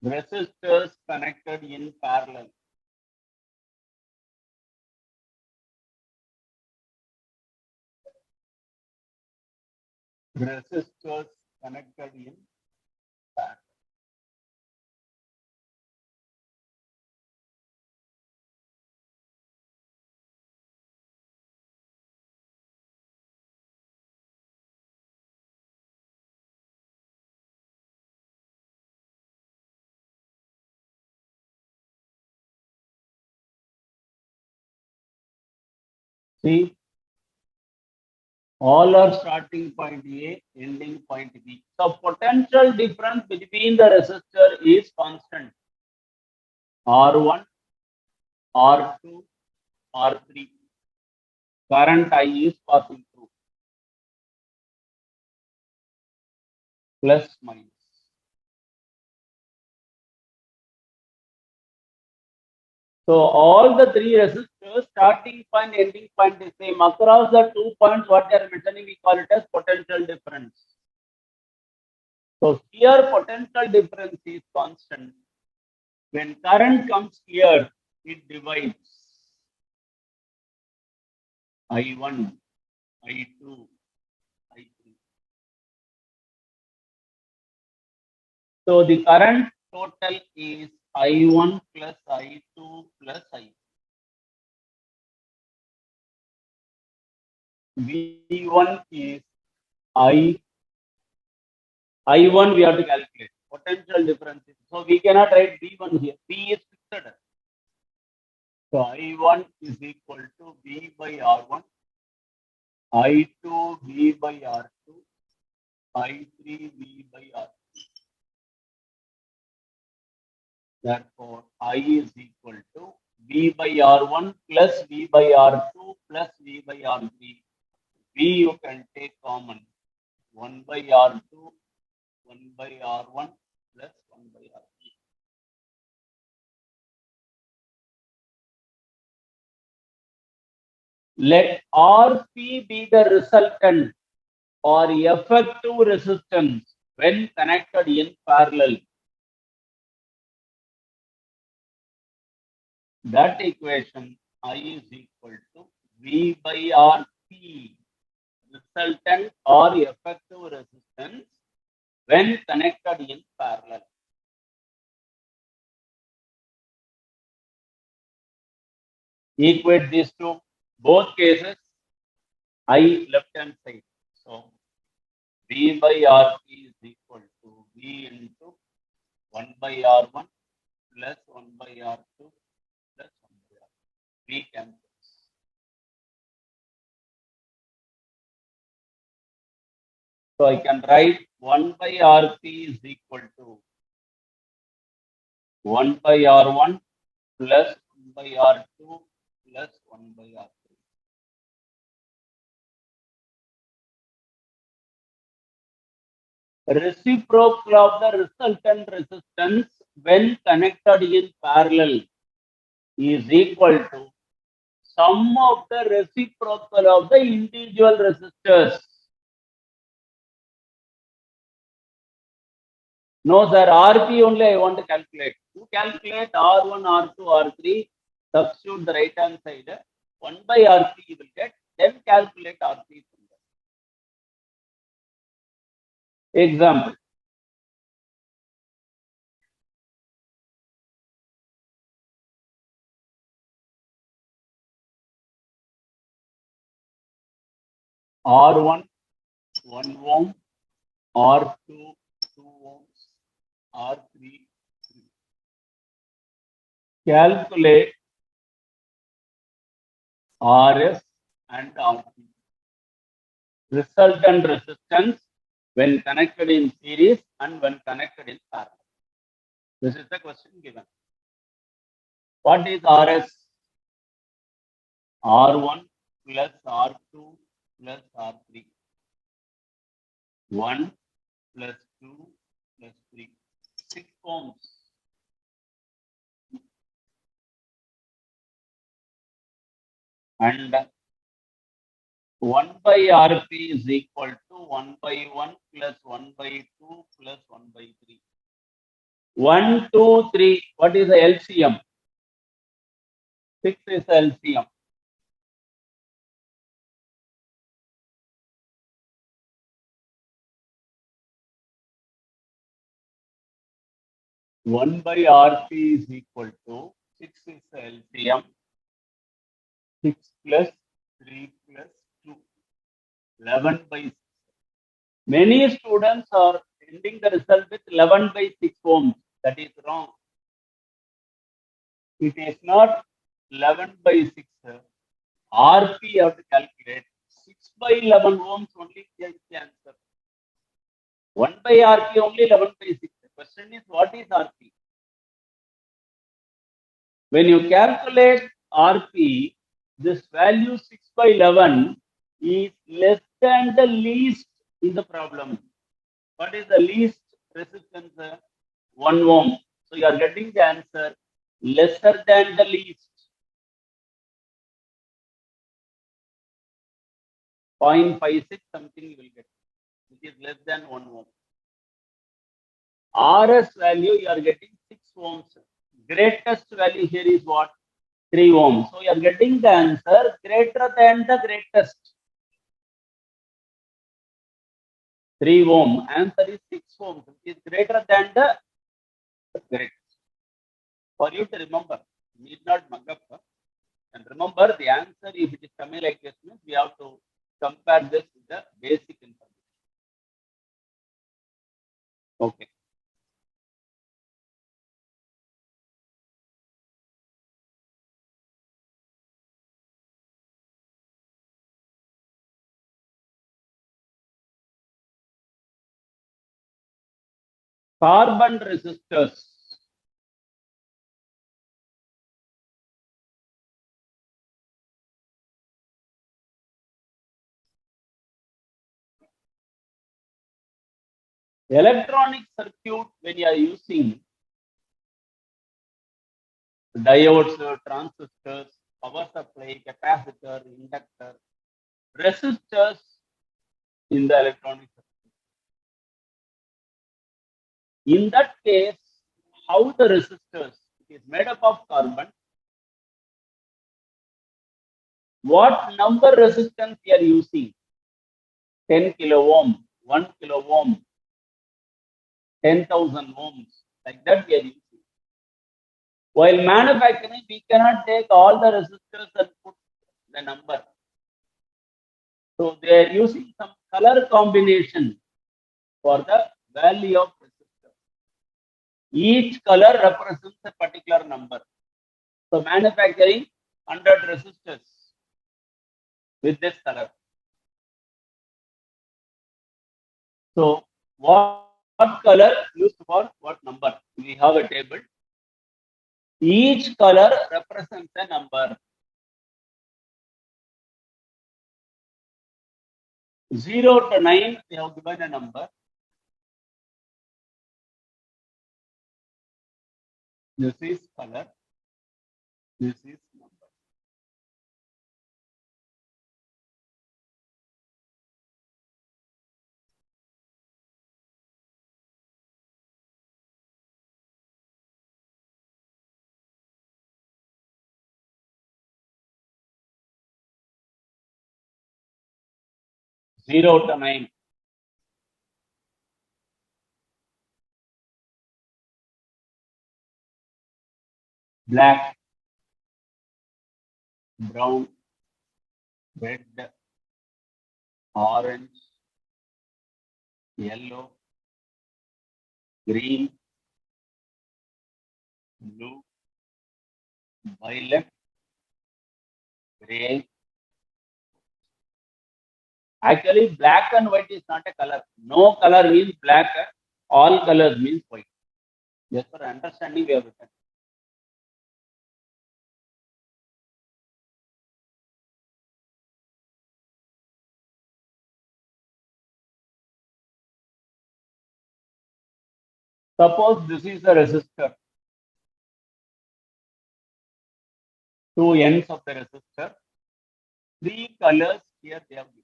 resistors connected in parallel. Resistors connected in parallel. See, all are starting point A, ending point B. So potential difference between the resistor is constant. R1, R2, R3. Current I is passing through. Plus minus. So all the three resistors, starting point, ending point is same. Across the 2 points, what they are mentioning, we call it as potential difference. So here potential difference is constant. When current comes here, it divides I1, I2, I3. So the current total is I1 plus I2 plus I3. V1 is I1 we have to calculate. Potential difference. So we cannot write V1 here. V is fixed. So I1 is equal to V by R1, I2 V by R2, I3 V by R3. Therefore, I is equal to V by R1 plus V by R2 plus V by R3. V you can take common. 1 by R2, 1 by R1 plus 1 by R3. Let Rp be the resultant or effective resistance when connected in parallel. That equation I is equal to V by Rp, resultant or effective resistance when connected in parallel. Equate these two, both cases, I left hand side. So V by Rp is equal to V into 1 by R1 plus 1 by R2 plus 1 by R2. V cancels. So I can write 1 by Rp is equal to 1 by R1 plus 1 by R2 plus 1 by R3. Reciprocal of the resultant resistance when connected in parallel is equal to sum of the reciprocal of the individual resistors. No, sir, Rp only I want to calculate. You calculate R1, R2, R3, substitute the right hand side. 1 by Rp you will get, then calculate Rp from there. Example. R1, 1 ohm, R2, 2 ohms, R3, 3. Calculate Rs and Rp. Resultant resistance when connected in series and when connected in parallel. This is the question given. What is Rs? R1 plus R2 plus R3. 1 plus 2 plus 3. 6 ohms. And 1 by Rp is equal to 1 by 1 plus 1 by 2 plus 1 by 3. 1, 2, 3. What is the LCM? 6 is the LCM. One by RP is equal to 6 is the LCM. 6 plus 3 plus 2. 11 by 6. Many students are ending the result with 11 by 6 ohms. That is wrong. It is not 11 by 6. RP you have to calculate. 6 by 11 ohms only is the answer. 1 by RP only 11 by 6. The question is, what is RP? When you calculate RP, this value 6 by 11 is less than the least in the problem. What is the least resistance? 1 ohm. So you are getting the answer lesser than the least. 0.56 something you will get, which is less than 1 ohm. RS value you are getting 6 ohms. Greatest value here is what? 3 ohms. So you are getting the answer greater than the greatest. 3 ohm. Answer is 6 ohms, which is greater than the greatest. For you to remember, need not mug up. And remember, the answer, if it is coming like this, means we have to compare this with the basic information. Okay. Carbon resistors. Electronic circuit, when you are using diodes, transistors, power supply, capacitor, inductor, resistors in the electronic circuit. In that case, how the resistors is made up of carbon, what number resistance we are using? 10 kilo ohm, 1 kilo ohm, 10,000 ohms, like that we are using. While manufacturing, we cannot take all the resistors and put the number. So they are using some color combination for the value of resistor. Each color represents a particular number. So manufacturing 100 resistors with this color. So what color used for what number? We have a table. Each color represents a number. 0 to 9, we have given a number. This is color. This is number. Zero to 9. Black, brown, red, orange, yellow, green, blue, violet, gray. Actually, black and white is not a color. No color means black. All colors means white. Just for understanding, we have written. Suppose this is the resistor. Two ends of the resistor. Three colors here they have given.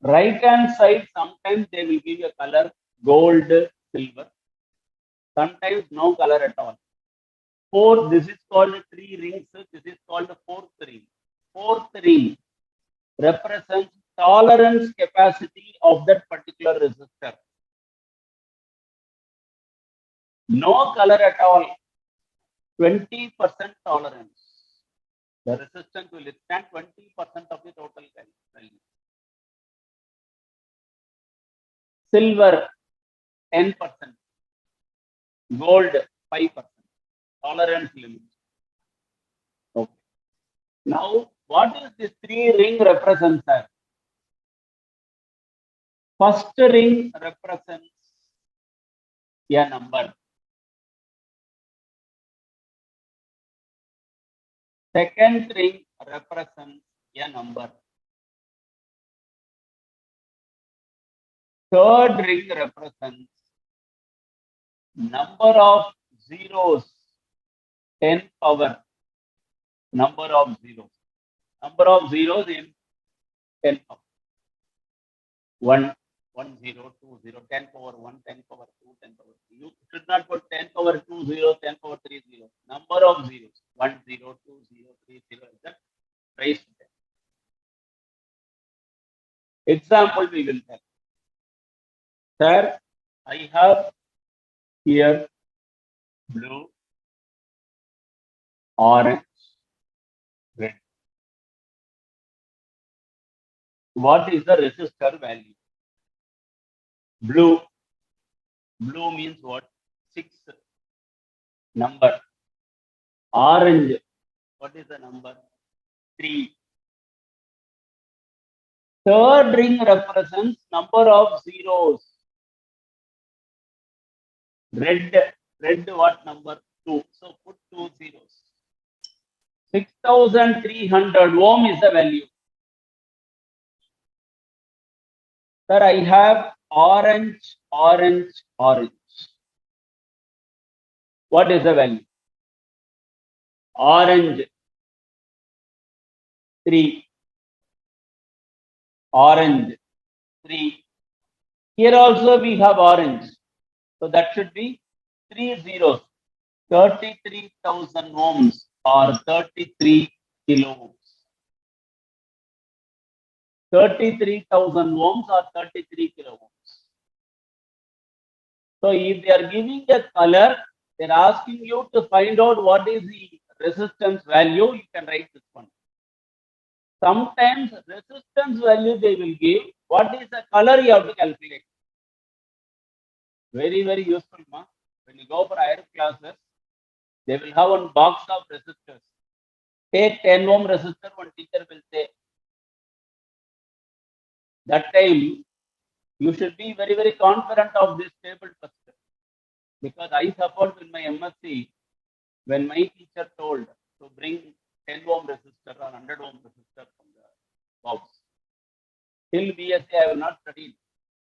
Right hand side, sometimes they will give a color gold, silver. Sometimes no color at all. Fourth, this is called three rings. This is called the fourth ring. Fourth ring represents tolerance capacity of that particular resistor. No color at all. 20% tolerance. The resistance will withstand 20% of the total value. Silver 10%. Gold 5%. Tolerance limit. Okay. Now, what is this three ring represents? First ring represents a number. Second ring represents a number. Third ring represents number of zeros, 10 power, number of zeros. Number of zeros in 10 power. 1, 1, 0, 2, 0, 10 power 1, 10 power 2, 10 power 3. You should not put 10 power 2, 0, 10 power 3, 0. Number of zeros, 1, 0, 2, 0, 3, 0, like that. Raised to 10. Example we will tell. Sir, I have here blue, orange, red. What is the resistor value? Blue. Blue means what? 6 number. Orange. What is the number? 3. Third ring represents number of zeros. Red. Red what number? 2. So put 2 zeros. 6300 ohm is the value. Sir, I have orange, orange, orange. What is the value? Orange 3. Orange 3. Here also we have orange. So that should be 3 zeros. 33,000 ohms or 33 kilo ohms. 33,000 ohms or 33 kilo ohms. So if they are giving a color, they are asking you to find out what is the resistance value. You can write this one. Sometimes resistance value they will give. What is the color you have to calculate? Very, very useful, ma. When you go for higher classes, they will have one box of resistors. Take 10 ohm resistor, one teacher will say. That time, you should be very, very confident of this table first. Because I support in my MSc, when my teacher told to bring 10 ohm resistor or 100 ohm resistor from the box. Till BSc, I have not studied.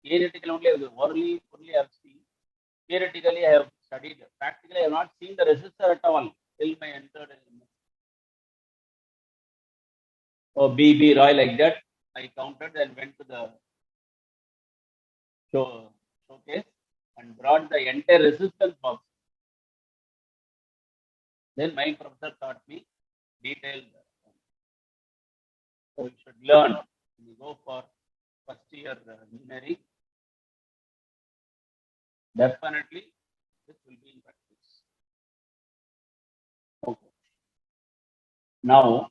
Theoretically only I have seen. Theoretically, I have studied. Practically, I have not seen the resistor at all till my entered MSc. So BB Roy like that, I counted and went to the showcase and brought the entire resistance box. Then my professor taught me detailed. So you should learn. When you go for first year engineering, definitely this will be in practice. Okay. Now,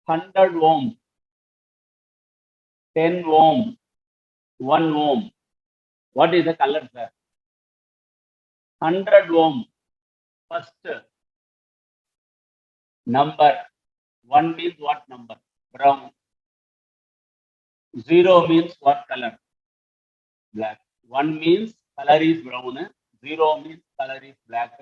100 ohm, 10 ohm, 1 ohm. What is the color, sir? 100 ohm. First number. 1 means what number? Brown. 0 means what color? Black. 1 means color is brown. 0 means color is black.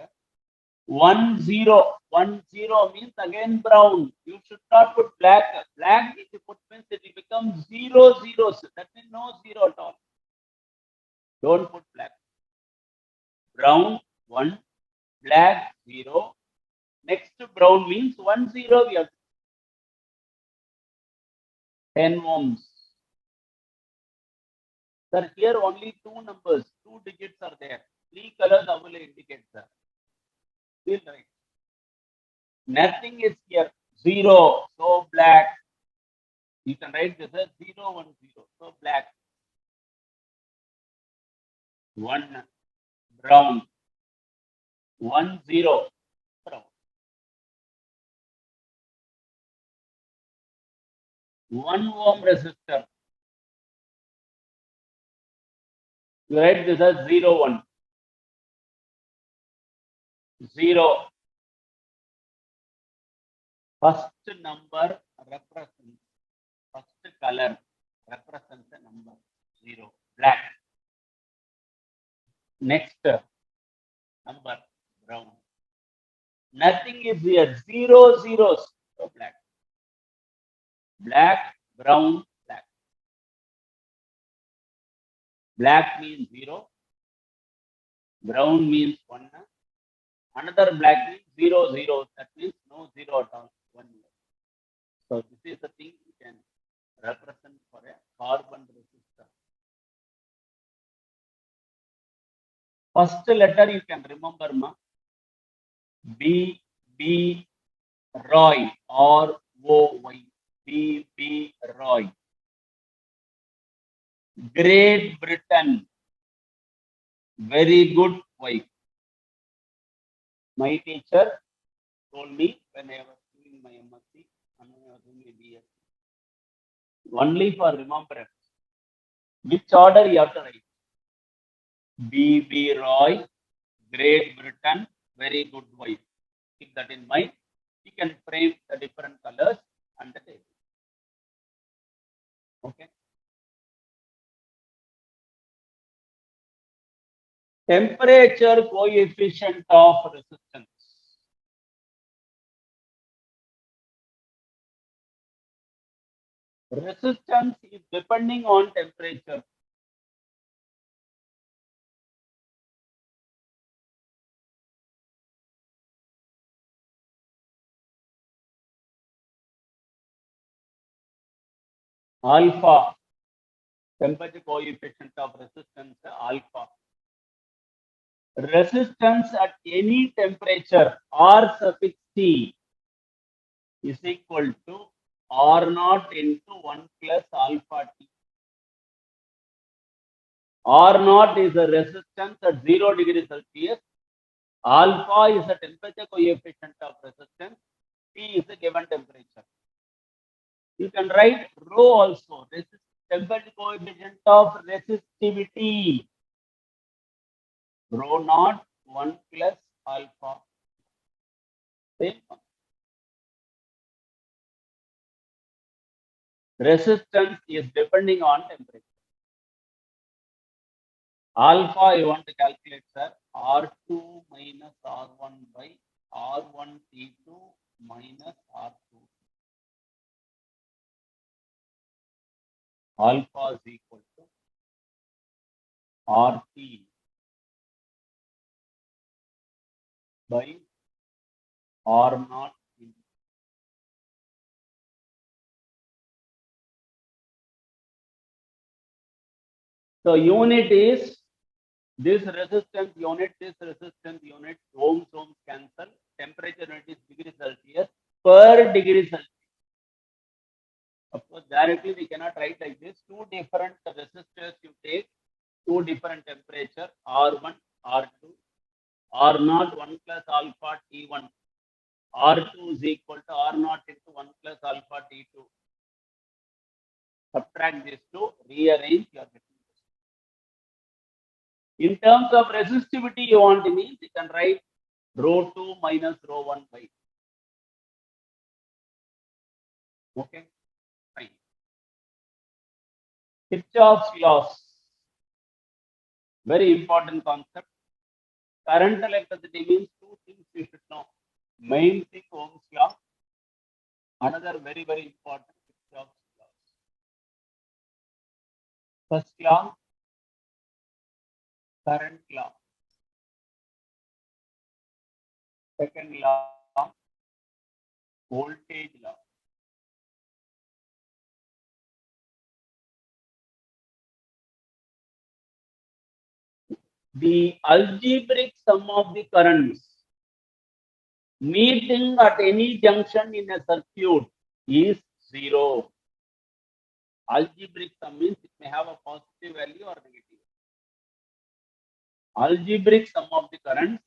1 0. 1 0 means again brown. You should not put black. Black, if you put means it will become 0 zeros. That means no 0 at all. Don't put black. Brown 1, black 0. Next to brown means 1 0 we have 10 ohms. Sir, here only two numbers, two digits are there. Three colors I will indicate, sir. Feel right. Nothing is here. Zero. So black. You can write this as 010. So black. 1 brown. 10 brown. 1 ohm resistor. You write this as 01. 0. First number represents, first color represents a number. 0. Black. Next number brown. Nothing is here. Zero zeros. So black. Black, brown, black. Black means 0. Brown means 1. Another black means 0. That means no 0 at all. 1. So this is the thing you can represent for a carbon resistor. First letter you can remember, ma. B, B, Roy, R-O-Y. B, B, Roy. Great Britain. Very good wife. My teacher told me when I was doing my MSc and I was doing my BSc. Only for remembrance. Which order you have to write? B. B. Roy, Great Britain, very good wife. Keep that in mind. You can frame the different colors and the table. Okay. Temperature coefficient of resistance. Resistance is depending on temperature. Alpha, temperature coefficient of resistance, alpha. Resistance at any temperature, R suffix T, is equal to R naught into 1 plus alpha T. R naught is the resistance at 0 degrees Celsius. Alpha is the temperature coefficient of resistance. T is the given temperature. You can write rho also. This is temperature coefficient of resistivity. Rho naught 1 plus alpha. Same one. Resistance is depending on temperature. Alpha I want to calculate, sir. R2 minus R1 by R1 T2 minus R2. Alpha is equal to RT by R naught. So unit is this resistance unit, ohms cancel. Temperature unit is degree Celsius per degree Celsius. Of course, directly we cannot write like this. Two different resistors you take, two different temperature, R1, R2, R0 1 plus alpha T1, R2 is equal to R0 into 1 plus alpha T2. Subtract these two, rearrange your getting. In terms of resistivity, you want to mean, you can write rho 2 minus rho 1 by. Okay, fine. Kirchhoff's laws, very important concept. Current electricity means two things you should know. Main thing, Ohm's law. Another very, very important, Kirchhoff's laws. First law, current law. Second law, voltage law. the algebraic sum of the currents meeting at any junction in a circuit is zero. Algebraic sum means it may have a positive value or negative. Algebraic sum of the currents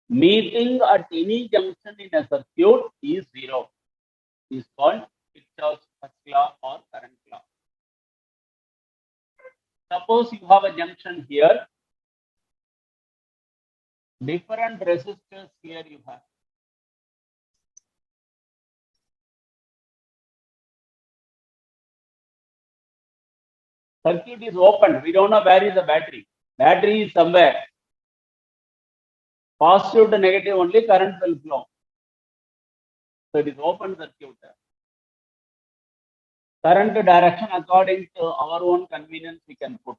meeting at any junction in a circuit is zero. Is called Kirchhoff's first law or current law. Suppose you have a junction here, different resistors here you have. Circuit is open. We don't know where is the battery. Battery is somewhere. Positive to negative only current will flow. So it is open circuit. Current direction according to our own convenience we can put.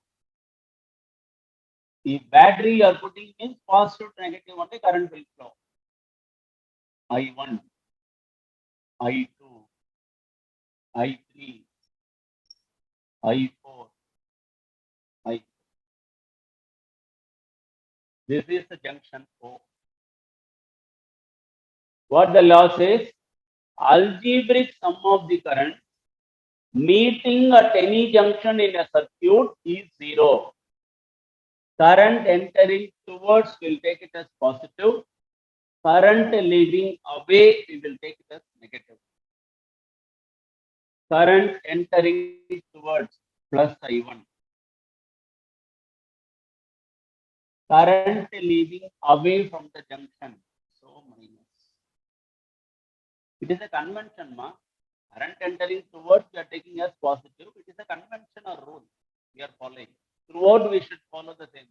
If battery you are putting means positive to negative only current will flow. I1, I2, I3, I4, I. This is the junction O. What the law says? Algebraic sum of the current meeting at any junction in a circuit is zero. Current entering towards will take it as positive. Current leaving away we will take it as negative. Current entering towards plus I1. Current leaving away from the junction, so minus. It is a convention, ma. Current entering towards we are taking as positive. It is a convention or rule we are following. Throughout we should follow the same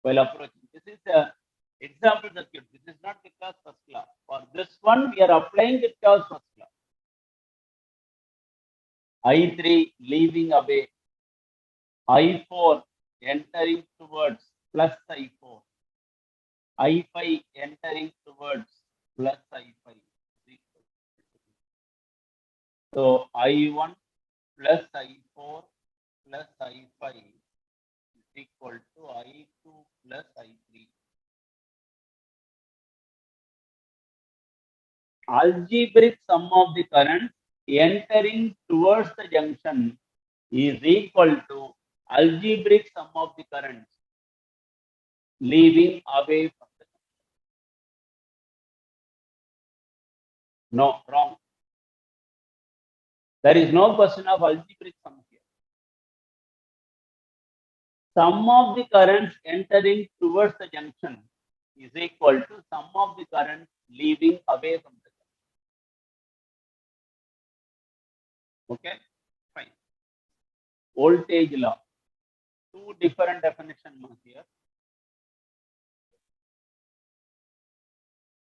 while approaching. This is a example circuit. This is not Kirchhoff's first law. For this one, we are applying Kirchhoff's first law. I3 leaving away, I4 entering towards plus I4, I5 entering towards plus I5. So I1 plus I4 plus I5 is equal to I2 plus I3. Algebraic sum of the current entering towards the junction is equal to algebraic sum of the currents leaving away from the junction. No, wrong. There is no question of algebraic sum here. Sum of the currents entering towards the junction is equal to sum of the currents leaving away from the junction. Okay, fine. Voltage law. Two different definitions here.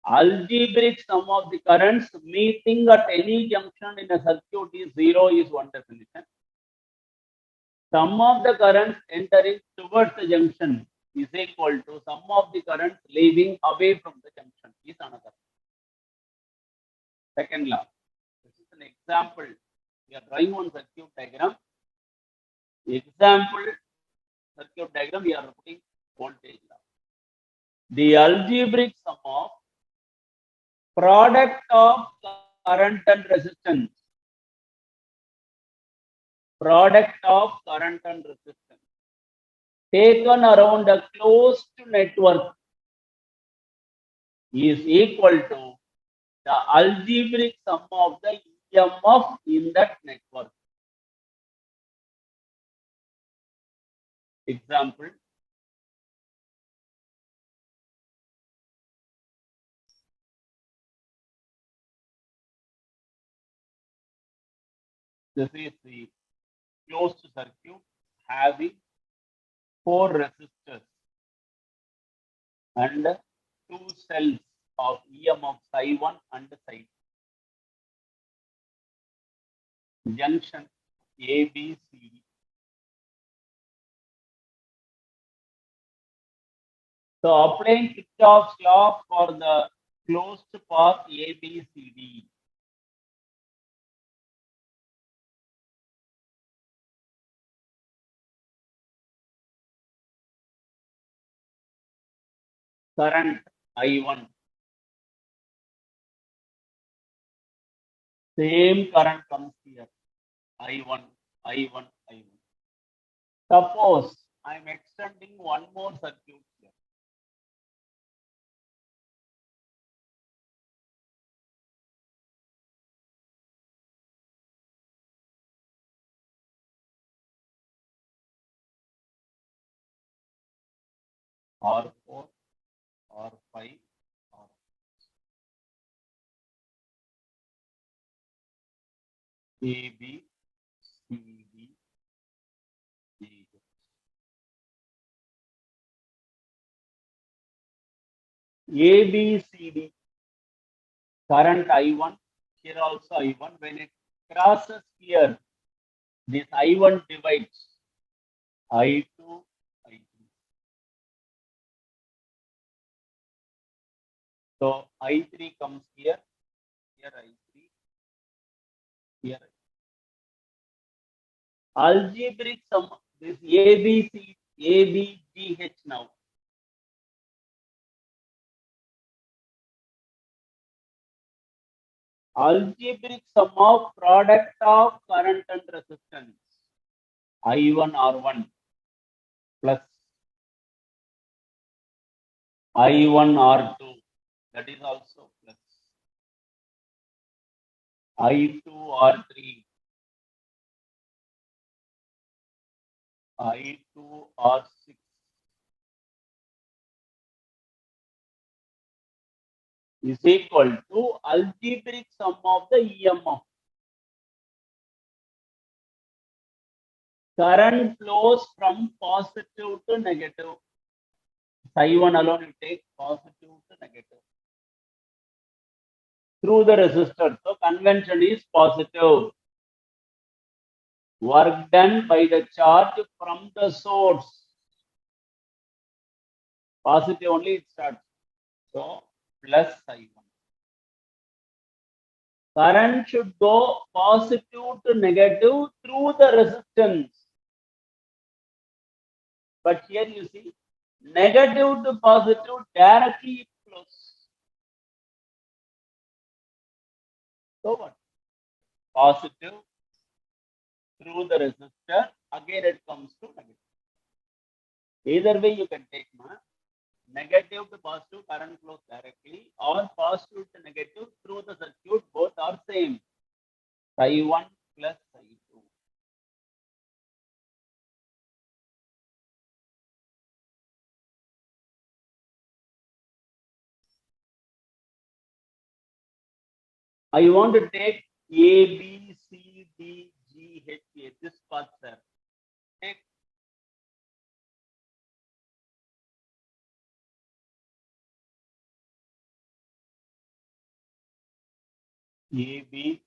Algebraic sum of the currents meeting at any junction in a circuit is zero is one definition. Sum of the currents entering towards the junction is equal to sum of the currents leaving away from the junction is another. Second law. This is an example. We are drawing one circuit diagram. Example circuit diagram we are putting voltage law. The algebraic sum of product of current and resistance. Product of current and resistance taken around a closed network is equal to the algebraic sum of the EMF in that network. Example. This is the closed circuit having 4 resistors and 2 cells of EMF psi1 and psi2. Junction A, B, C, D. So applying Kirchhoff's law for the closed path A, B, C, D. current I1, same current comes here, I1, I1, I1. Suppose I am extending one more circuit here. R4, R5, R A, B, C, D, E. A, B, C, D, current I1, here also I1. When it crosses here, this I1 divides I2, I3. So I3 comes here, here I3, here algebraic sum, this ABC, ABGH now. Algebraic sum of product of current and resistance. I1 R1 plus I1 R2, that is also plus I2 R3, I2 R6 is equal to algebraic sum of the EMF. Current flows from positive to negative. I1 alone you take positive to negative through the resistor. So convention is positive. Work done by the charge from the source. Positive only it starts. So plus I1. Current should go positive to negative through the resistance. But here you see, negative to positive directly flows. So what? Positive through the resistor, again it comes to negative. Either way you can take negative to positive current flows directly or positive to negative through the circuit, both are same. I1 plus I2. I want to take A, B, C, D, G, H, A. This part, sir. Take A, B,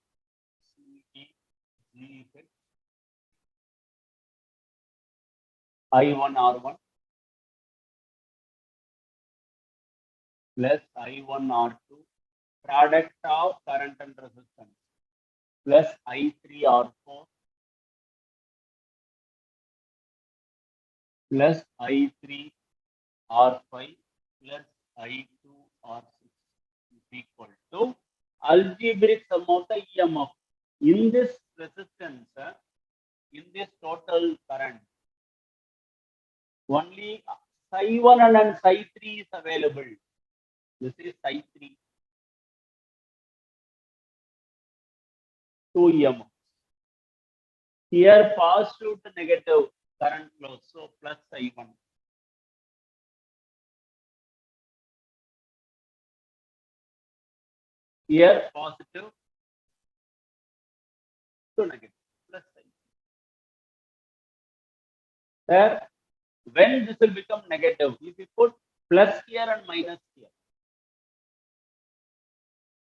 C, D, G, H. I1 R1 plus I1 R2, product of current and resistance, plus I3 R4 plus I3 R5 plus I2 R6 is equal to algebraic sum of the EMF. In this resistance, in this total current, only psi1 and psi3 is available. This is psi3, 2 EMF. Here positive to negative current flows, so plus I1. Here positive to negative plus I1. There, when this will become negative, if you put plus here and minus here,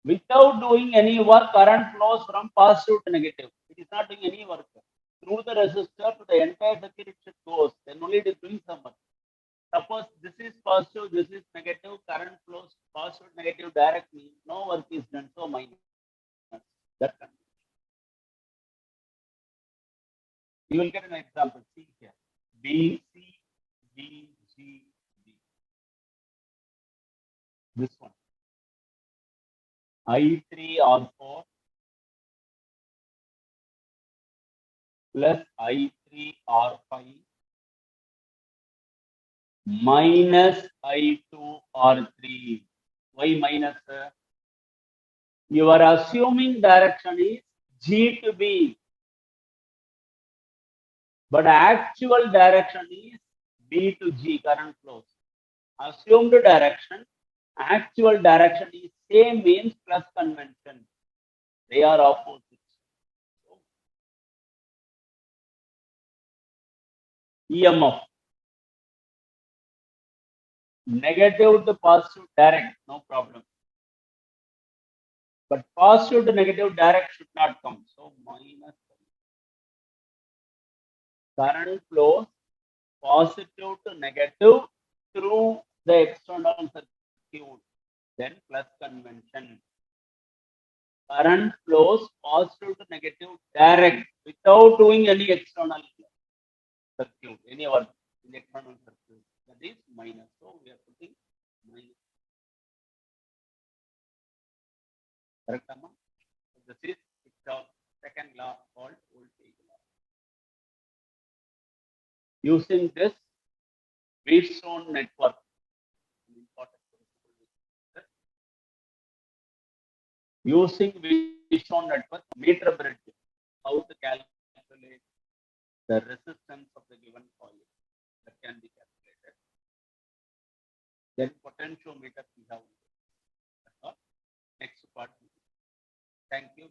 without doing any work, current flows from positive to negative. It is not doing any work. Through the resistor to the entire circuit, it should go. Then only it is doing some work. Suppose this is positive, this is negative, current flows positive, negative directly. No work is done, so minus. That you will get an example. See here. B, C, D, G, D. this one. I3R4 plus I3R5 minus I2R3. Why minus? You are assuming direction is G to B, but actual direction is B to G, current flows. Assumed direction, actual direction is same, means plus convention. They are opposites. EMF, negative to positive direct, no problem. But positive to negative direct should not come. So minus current flows positive to negative through the external circuit. Then plus convention. Current flows positive to negative direct without doing any external circuit, any other external circuit. That is minus. So we are putting minus. Correct, Amma? This is our second law called voltage law. Using this Wheatstone network, using Wheatstone network meter bridge, how to calculate the resistance of the given coil, that can be calculated. Then potentiometer we have. Next part. Thank you.